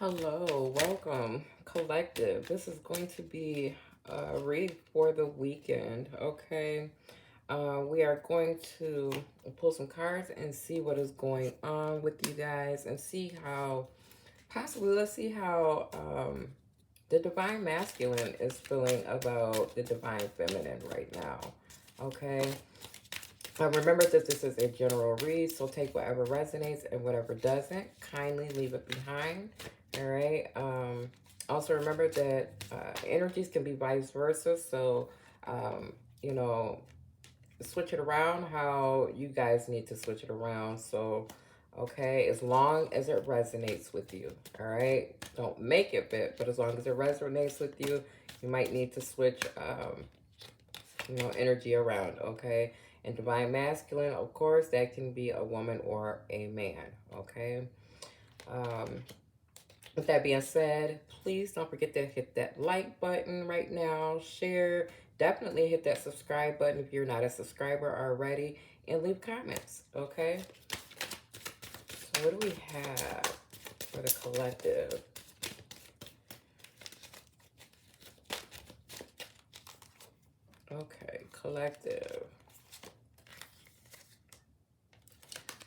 Hello, welcome, collective. This is going to be a read for the weekend, okay? We are going to pull some cards and see what is going on with you guys and see how, possibly, let's see how the divine masculine is feeling about the divine feminine right now, okay? Remember that this is a general read, so take whatever resonates and whatever doesn't. Kindly leave it behind. All right. Also remember that energies can be vice versa. So, um, you know, switch it around how you guys need to switch it around. So, okay, as long as it resonates with you. All right. Don't make it fit, but as long as it resonates with you, you might need to switch, energy around. Okay. And divine masculine, of course, that can be a woman or a man. Okay. Um, with that being said, please don't forget to hit that like button right now. Share. Definitely hit that subscribe button if you're not a subscriber already. And leave comments, okay? So what do we have for the collective? Okay, collective.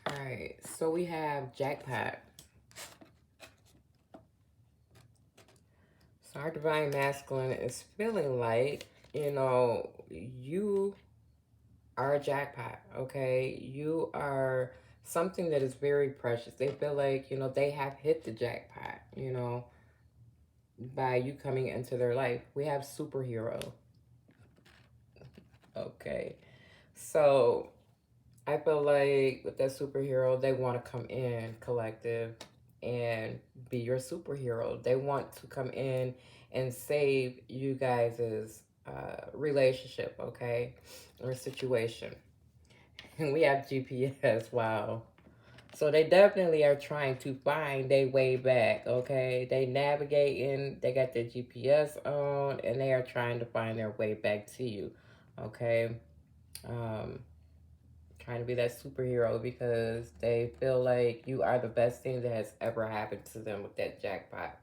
All right, so we have jackpot. So our divine masculine is feeling like, you are a jackpot, okay? You are something that is very precious. They feel like, they have hit the jackpot, by you coming into their life. We have superhero, okay? So I feel like with that superhero, they want to come in collective and be your superhero. They want to come in and save you guys' relationship, okay? Or situation. And we have GPS, wow. So they definitely are trying to find their way back, okay? They navigating, they got their GPS on, and they are trying to find their way back to you, okay? Um, Trying to be that superhero because they feel like you are the best thing that has ever happened to them with that jackpot.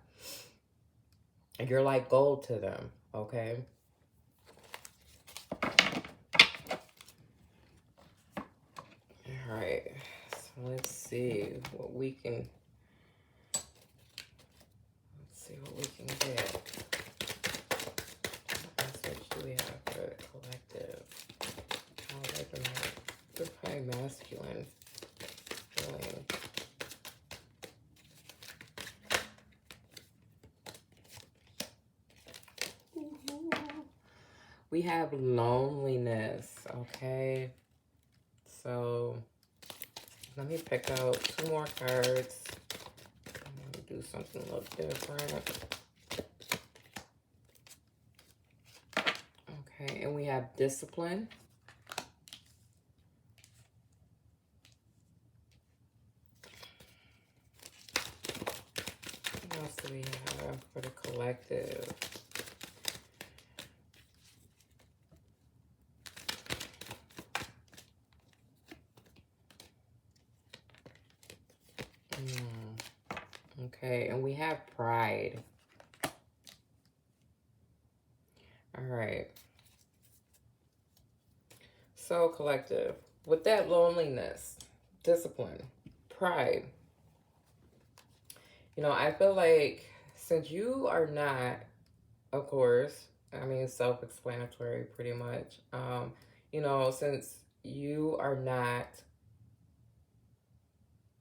And you're like gold to them, okay? All right, so let's see what we can get. What do we have for the collective? How they're probably masculine feeling. We have loneliness, okay? So let me pick out 2 more cards. I'm gonna do something a little different. Okay, and we have discipline. What else do we have for the collective? Okay, and we have pride. All right. So collective, with that loneliness, discipline, pride, I feel like since you are not, of course, I mean, self-explanatory pretty much, since you are not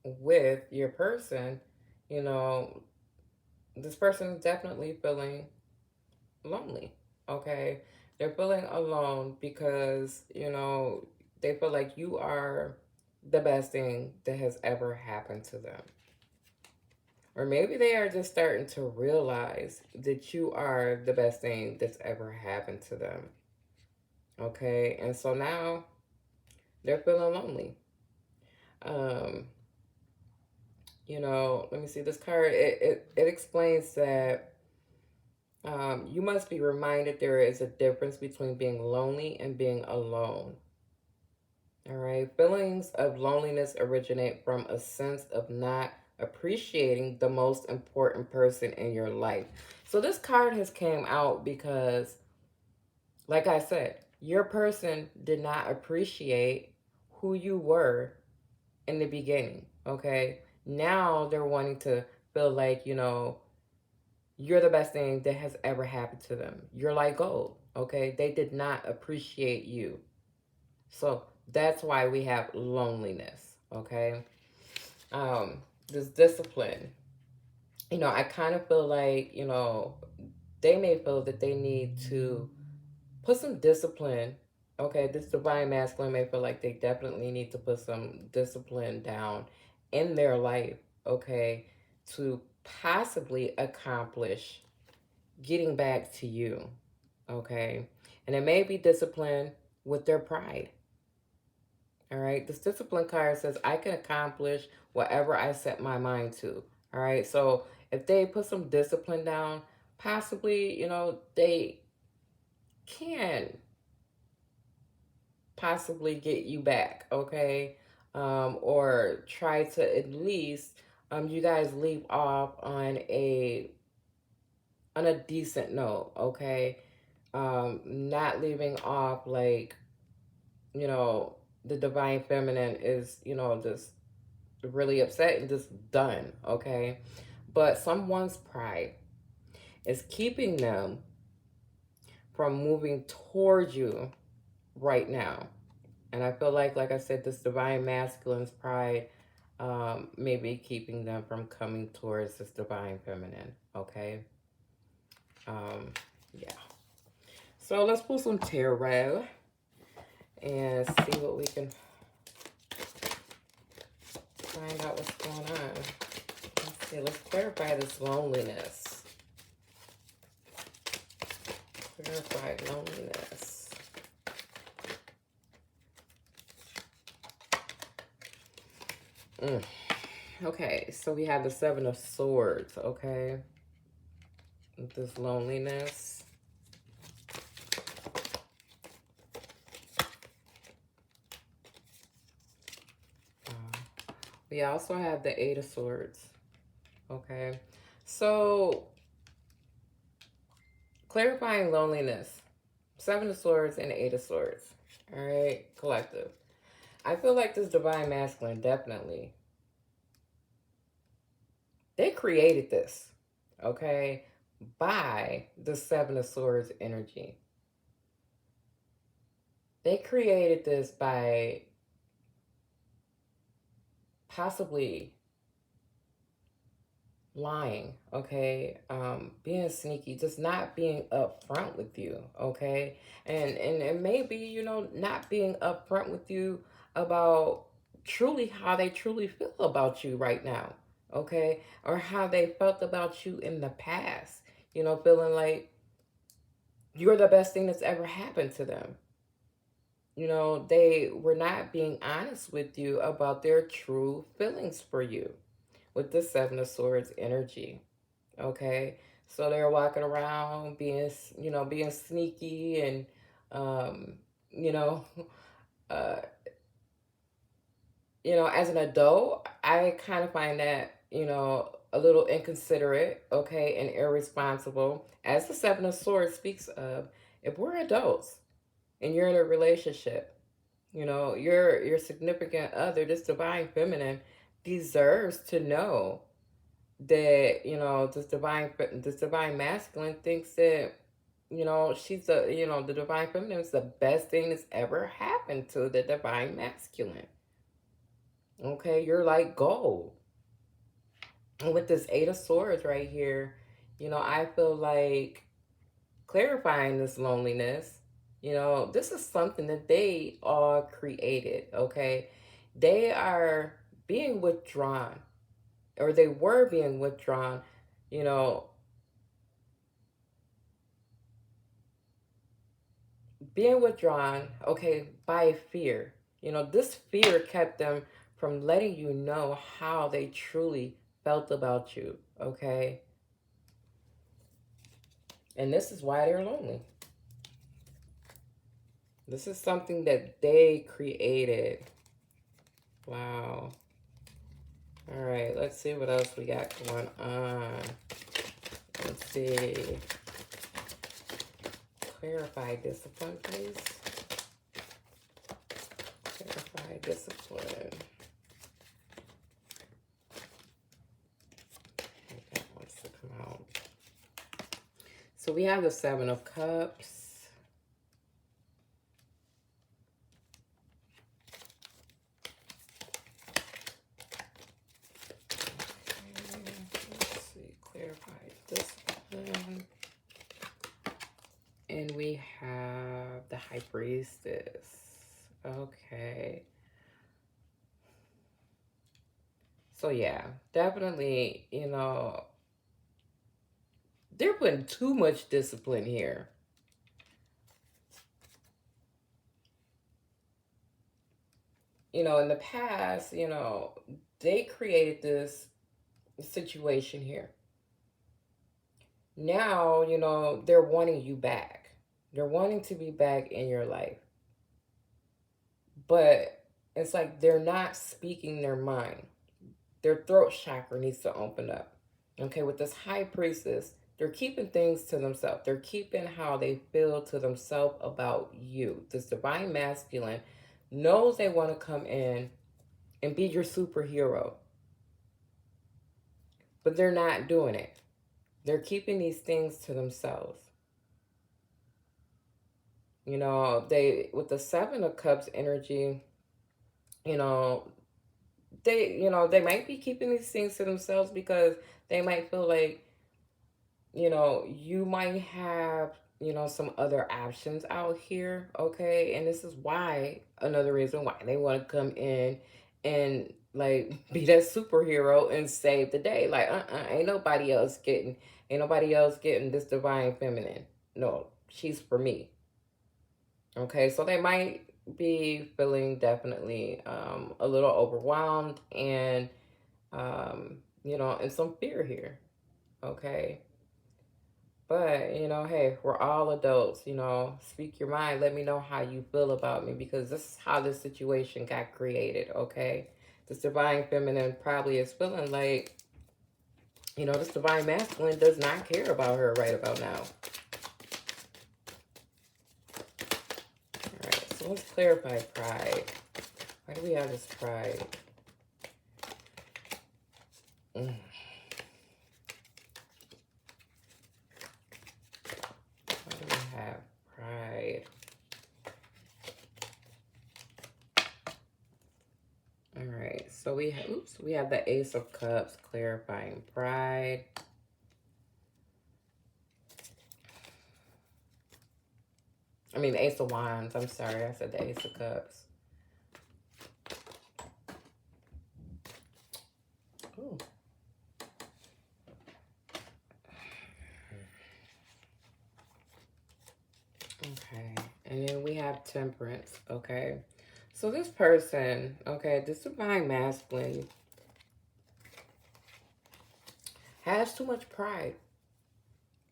with your person, you know, this person is definitely feeling lonely, okay? They're feeling alone because, they feel like you are the best thing that has ever happened to them. Or maybe they are just starting to realize that you are the best thing that's ever happened to them. Okay? And so now they're feeling lonely. Um, let me see this card. It explains that you must be reminded there is a difference between being lonely and being alone. All right. Feelings of loneliness originate from a sense of not appreciating the most important person in your life. So this card has came out because, like I said, your person did not appreciate who you were in the beginning, okay? Now they're wanting to feel like, you're the best thing that has ever happened to them. You're like gold, okay? They did not appreciate you. So that's why we have loneliness, okay? This discipline. I kind of feel like, they may feel that they need to put some discipline. Okay, this divine masculine may feel like they definitely need to put some discipline down in their life, okay, to possibly accomplish getting back to you, okay? And it may be discipline with their pride. All right, this discipline card says I can accomplish whatever I set my mind to. All right, so if they put some discipline down, possibly, they can possibly get you back, okay? Or try to at least you guys leave off on a decent note, okay? Not leaving off like, you know, the divine feminine is, just really upset and just done, okay? But someone's pride is keeping them from moving towards you right now. And I feel like I said, this divine masculine's pride may be keeping them from coming towards this divine feminine, okay? Yeah. So let's pull some tarot and see what we can find out what's going on. Let's see, let's clarify this loneliness. Clarify loneliness. Okay, so we have the Seven of Swords, okay? With this loneliness. We also have the Eight of Swords, okay? So, clarifying loneliness. Seven of Swords and Eight of Swords, all right? Collective. I feel like this divine masculine, definitely, they created this, okay, by the Seven of Swords energy. They created this by possibly lying, okay, being sneaky, just not being upfront with you, okay, and maybe, not being upfront with you about truly how they truly feel about you right now, okay, or how they felt about you in the past, feeling like you're the best thing that's ever happened to them. They were not being honest with you about their true feelings for you with the Seven of Swords energy. Okay, so they're walking around being sneaky and, you know, uh, as an adult, I kind of find that, a little inconsiderate, okay, and irresponsible. As the Seven of Swords speaks of, if we're adults and you're in a relationship, your significant other, this divine feminine, deserves to know that, this divine masculine thinks that, the divine feminine is the best thing that's ever happened to the divine masculine. Okay, you're like gold. And with this Eight of Swords right here, I feel like clarifying this loneliness, this is something that they all created, okay? They are being withdrawn, or they were being withdrawn, you know, being withdrawn, okay, by fear. This fear kept them from letting you know how they truly felt about you, okay? And this is why they're lonely. This is something that they created. Wow. All right, let's see what else we got going on. Let's see. Clarify discipline, please. Clarify discipline. That wants to come out. So we have the Seven of Cups. Discipline. And we have the High Priestess. Okay. So yeah, definitely, you know, they're putting too much discipline here. You know, in the past, you know, they created this situation here. Now, you know, they're wanting you back. They're wanting to be back in your life. But it's like they're not speaking their mind. Their throat chakra needs to open up. Okay, with this High Priestess, they're keeping things to themselves. They're keeping how they feel to themselves about you. This Divine Masculine knows they want to come in and be your superhero. But they're not doing it. They're keeping these things to themselves. You know, they, with the Seven of Cups energy, you know, they might be keeping these things to themselves because they might feel like, you know, you might have, you know, some other options out here, okay? And this is why, another reason why they want to come in and like be that superhero and save the day. Like, ain't nobody else getting this divine feminine. No, she's for me. Okay, so they might be feeling definitely a little overwhelmed and you know, and some fear here. Okay. But, you know, hey, we're all adults, you know, speak your mind. Let me know how you feel about me because this is how this situation got created, okay? This divine feminine probably is feeling like, you know, this divine masculine does not care about her right about now. All right, so let's clarify pride. Why do we have this pride? Why do we have pride? All right, so we have the Ace of Cups, clarifying pride. I mean, the Ace of Wands. I'm sorry, I said the Ace of Cups. Ooh. Okay, and then we have Temperance, okay? So this person, okay, this divine masculine has too much pride,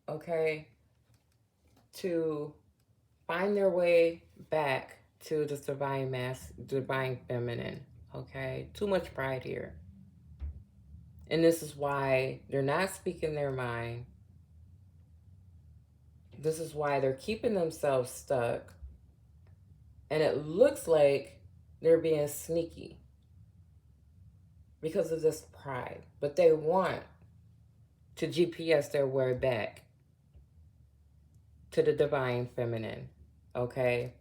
okay, to find their way back to this divine feminine, okay? Too much pride here. And this is why they're not speaking their mind. This is why they're keeping themselves stuck. And it looks like they're being sneaky because of this pride. But they want to GPS their way back to the divine feminine, okay?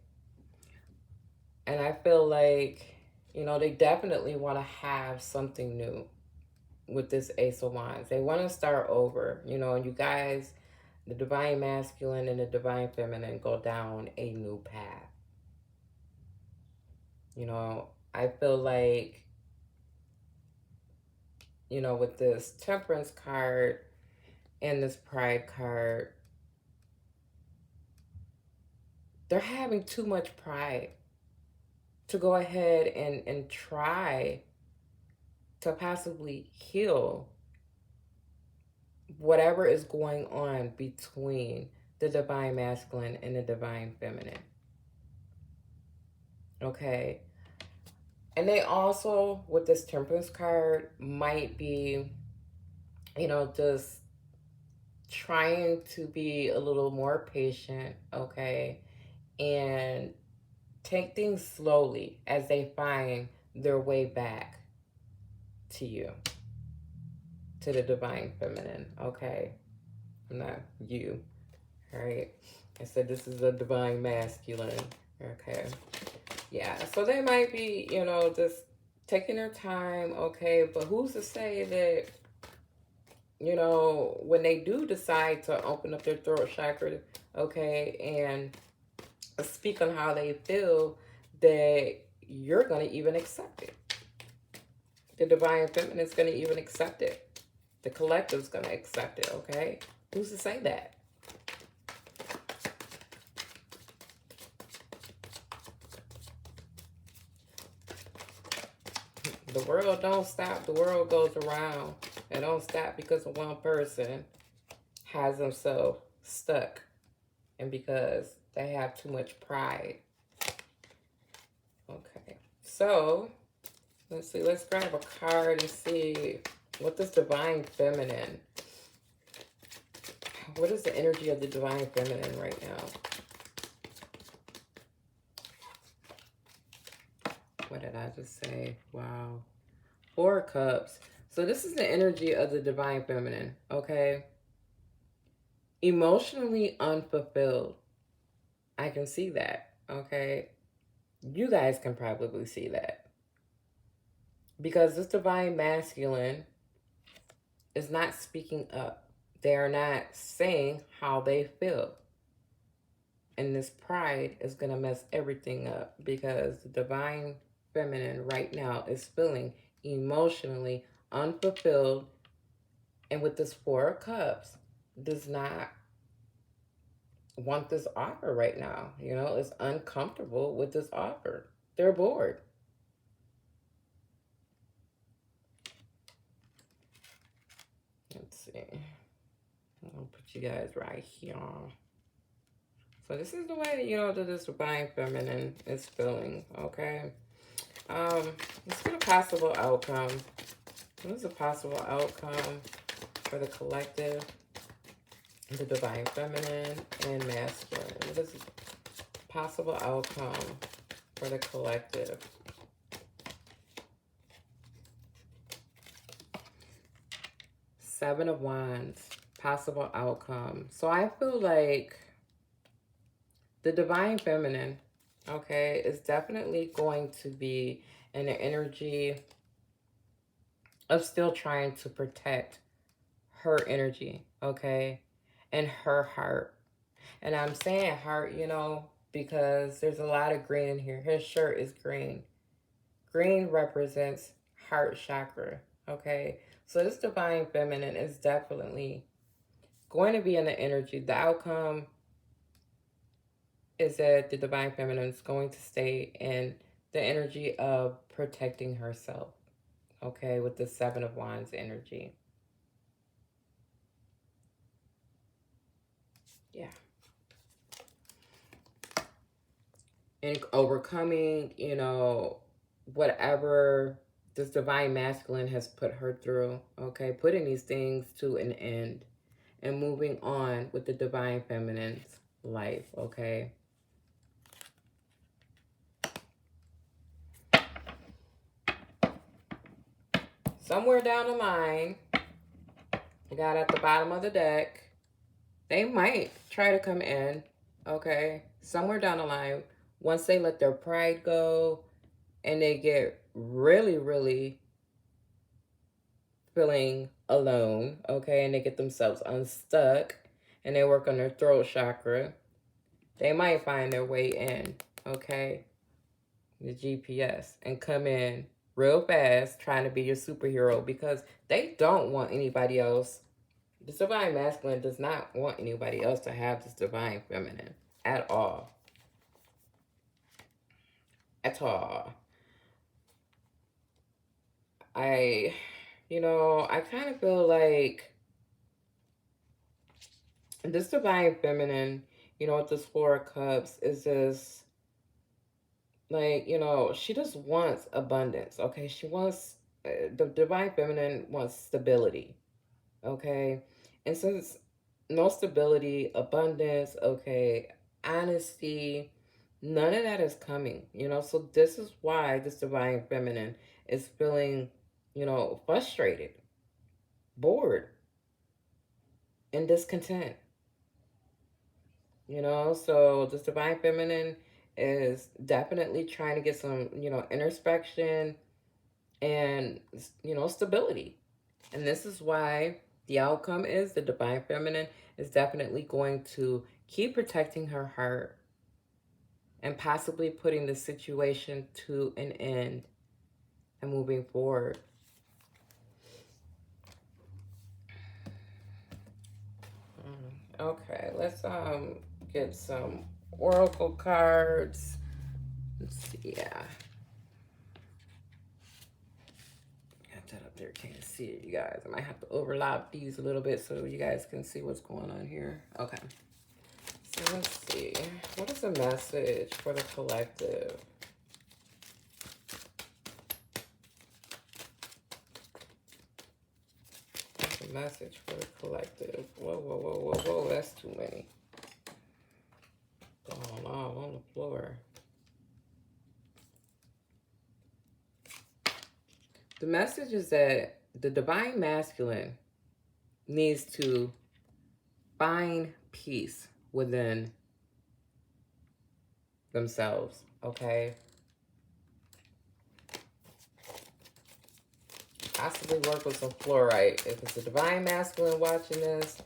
And I feel like, you know, they definitely want to have something new with this Ace of Wands. They want to start over, you know, and you guys, the divine masculine and the divine feminine, go down a new path. You know, I feel like, you know, with this Temperance card and this Pride card, they're having too much pride to go ahead and try to possibly heal whatever is going on between the divine masculine and the divine feminine. Okay. And they also, with this temperance card, might be, just trying to be a little more patient, okay? And take things slowly as they find their way back to you, to the divine feminine, okay? Not you, all right? I said this is a divine masculine, okay? Yeah, so they might be, just taking their time, okay? But who's to say that, when they do decide to open up their throat chakra, okay, and speak on how they feel, that you're going to even accept it. The divine feminine is going to even accept it. The collective's going to accept it, okay? Who's to say that? The world don't stop. The world goes around. It don't stop because of one person has themselves stuck and because they have too much pride. Okay. So, let's see. Let's grab a card and see what this divine feminine, what is the energy of the divine feminine right now? What did I just say? Wow. 4 Cups. So this is the energy of the divine feminine, okay? Emotionally unfulfilled. I can see that, okay? You guys can probably see that. Because this divine masculine is not speaking up. They are not saying how they feel. And this pride is going to mess everything up because the divine feminine right now is feeling emotionally unfulfilled, and with this 4 of Cups does not want this offer right now. Is uncomfortable with this offer. They're bored. Let's see. I'll put you guys right here. So this is the way, that this divine feminine is feeling, okay? Let's get a possible outcome. What is a possible outcome for the collective, the divine feminine, and masculine? What is a possible outcome for the collective? Seven of Wands, possible outcome. So I feel like the divine feminine, okay, is definitely going to be in the energy of still trying to protect her energy, okay, and her heart. And I'm saying heart, because there's a lot of green in here. His shirt is green. Green represents heart chakra, okay? So this divine feminine is definitely going to be in the energy. The outcome is that the divine feminine is going to stay in the energy of protecting herself, okay, with the 7 of Wands energy. Yeah. And overcoming, whatever this divine masculine has put her through, okay, putting these things to an end and moving on with the divine feminine's life, okay? Somewhere down the line, you got at the bottom of the deck, they might try to come in, okay? Somewhere down the line, once they let their pride go and they get really, really feeling alone, okay, and they get themselves unstuck and they work on their throat chakra, they might find their way in, okay, the GPS, and come in real fast trying to be your superhero because they don't want anybody else. The divine masculine does not want anybody else to have this divine feminine at all. At all. I kind of feel like this divine feminine, with this 4 of Cups is just Like, you know, she just wants abundance, okay? She wants, the divine feminine wants stability, okay? And since no stability, abundance, okay, honesty, none of that is coming, you know? So this is why this divine feminine is feeling, you know, frustrated, bored, and discontent, you know? So this divine feminine is definitely trying to get some, you know, introspection and, you know, stability. And this is why the outcome is the divine feminine is definitely going to keep protecting her heart and possibly putting the situation to an end and moving forward. Okay, let's get some oracle cards. Let's see, yeah. Got that up there, can't see it, you guys. I might have to overlap these a little bit so you guys can see what's going on here. Okay. So let's see. What is the message for the collective? What's the message for the collective? Whoa, whoa, whoa, whoa, whoa. That's too many. Going on the floor. The message is that the divine masculine needs to find peace within themselves, okay? Possibly work with some fluorite. If it's a divine masculine watching this,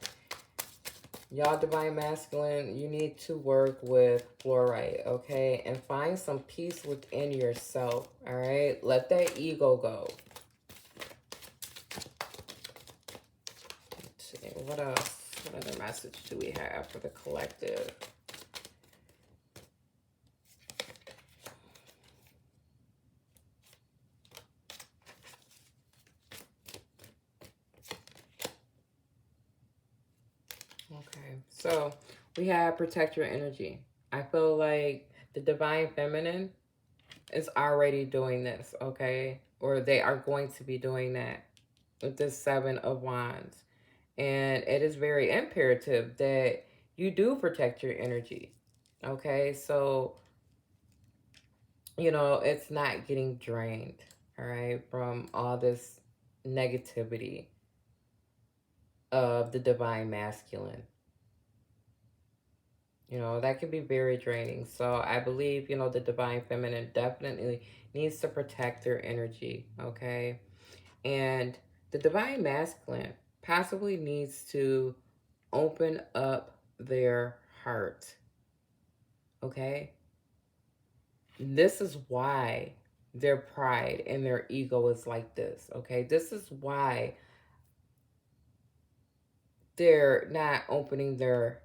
y'all divine masculine, you need to work with fluorite, okay? And find some peace within yourself, all right? Let that ego go. Let's see, what else? What other message do we have for the collective? Okay, so we have protect your energy. I feel like the divine feminine is already doing this, okay? Or they are going to be doing that with this Seven of Wands. And it is very imperative that you do protect your energy, okay? So, you know, it's not getting drained, all right, from all this negativity of the divine masculine. You know, that can be very draining. So I believe, you know, the divine feminine definitely needs to protect their energy, okay? And the divine masculine possibly needs to open up their heart, okay? This is why their pride and their ego is like this, okay? This is why they're not opening their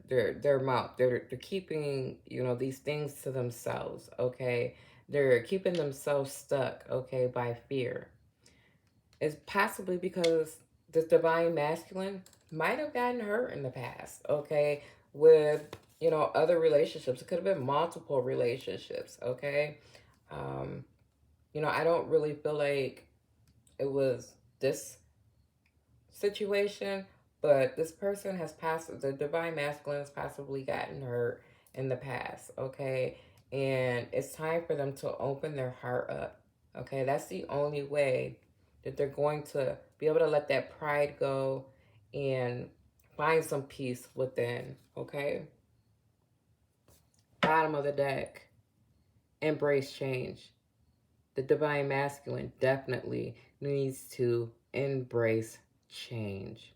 mouth. They're keeping, you know, these things to themselves, okay? They're keeping themselves stuck, okay, by fear. It's possibly because this divine masculine might have gotten hurt in the past, okay, with, you know, other relationships. It could have been multiple relationships, okay? Um, you know, I don't really feel like it was this situation, but this person has passed, the divine masculine has possibly gotten hurt in the past, okay? And it's time for them to open their heart up, okay? That's the only way that they're going to be able to let that pride go and find some peace within, okay? Bottom of the deck, embrace change. The divine masculine definitely needs to embrace change.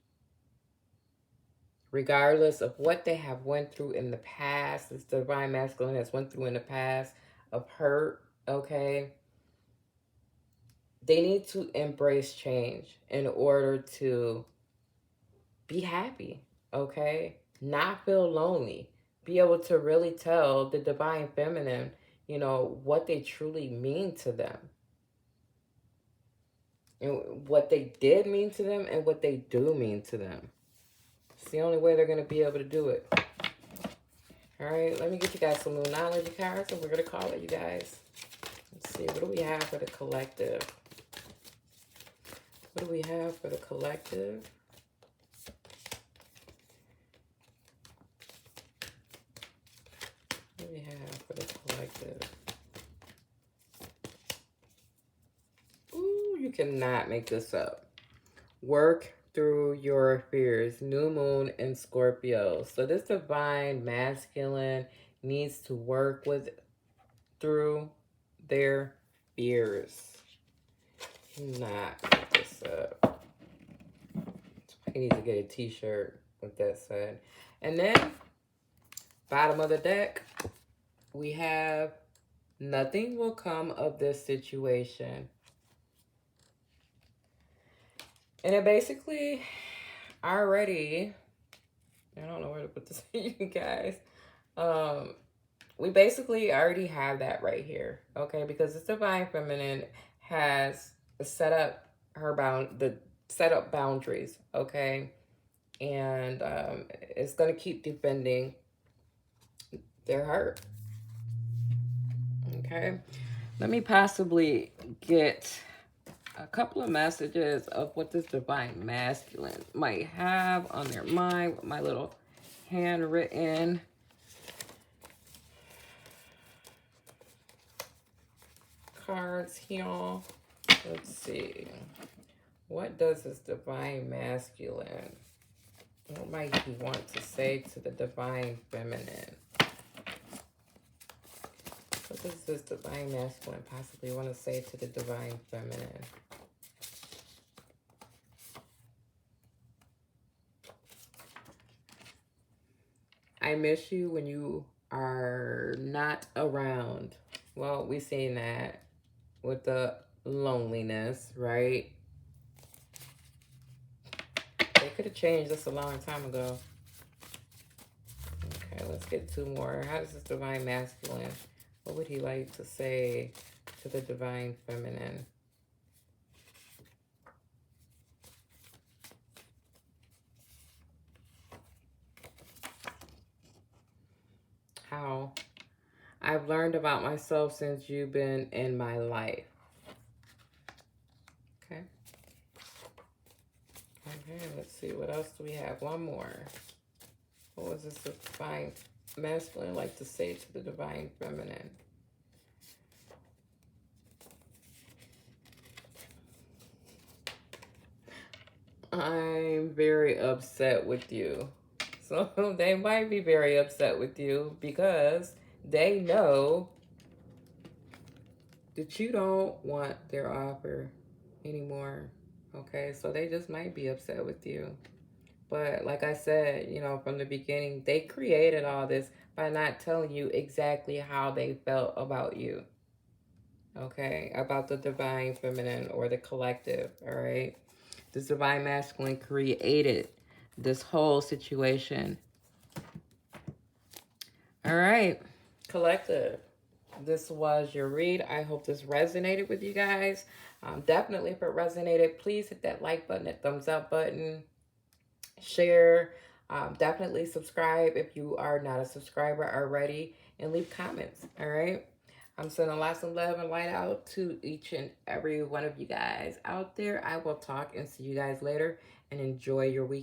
Regardless of what they have went through in the past, this divine masculine has went through in the past of hurt, okay? They need to embrace change in order to be happy, okay? Not feel lonely. Be able to really tell the divine feminine, you know, what they truly mean to them. And what they did mean to them and what they do mean to them. It's the only way they're going to be able to do it. All right, let me get you guys some Lunology cards and we're going to call it, you guys. Let's see, what do we have for the collective? What do we have for the collective? What do we have for the collective? Ooh, you cannot make this up. Work through your fears. New moon in Scorpio. So this divine masculine needs to work through their fears. Cannot make this up. I need to get a t-shirt with that said. And then, bottom of the deck, we have nothing will come of this situation. And it basically already, I don't know where to put this in, you guys. We basically already have that right here, okay? Because this divine feminine has set up boundaries, okay? And it's gonna keep defending their heart, okay? Let me possibly get a couple of messages of what this divine masculine might have on their mind with my little handwritten cards here. Let's see. What does this divine masculine, what might he want to say to the divine feminine? What does this divine masculine possibly want to say to the divine feminine? I miss you when you are not around. Well, we've seen that with the loneliness, right? They could have changed this a long time ago. Okay, let's get two more. How does this divine masculine, what would he like to say to the divine feminine? How I've learned about myself since you've been in my life. Okay. Okay, let's see. What else do we have? One more. What was this divine masculine like to say to the divine feminine? I'm very upset with you. So they might be very upset with you because they know that you don't want their offer anymore. Okay, so they just might be upset with you. But like I said, you know, from the beginning, they created all this by not telling you exactly how they felt about you. Okay, about the divine feminine or the collective, all right? This divine masculine created this whole situation. All right, collective. This was your read. I hope this resonated with you guys. Definitely, if it resonated, please hit that like button, that thumbs up button, share. Definitely subscribe if you are not a subscriber already, and leave comments. All right. I'm sending lots of love and light out to each and every one of you guys out there. I will talk and see you guys later, and enjoy your week.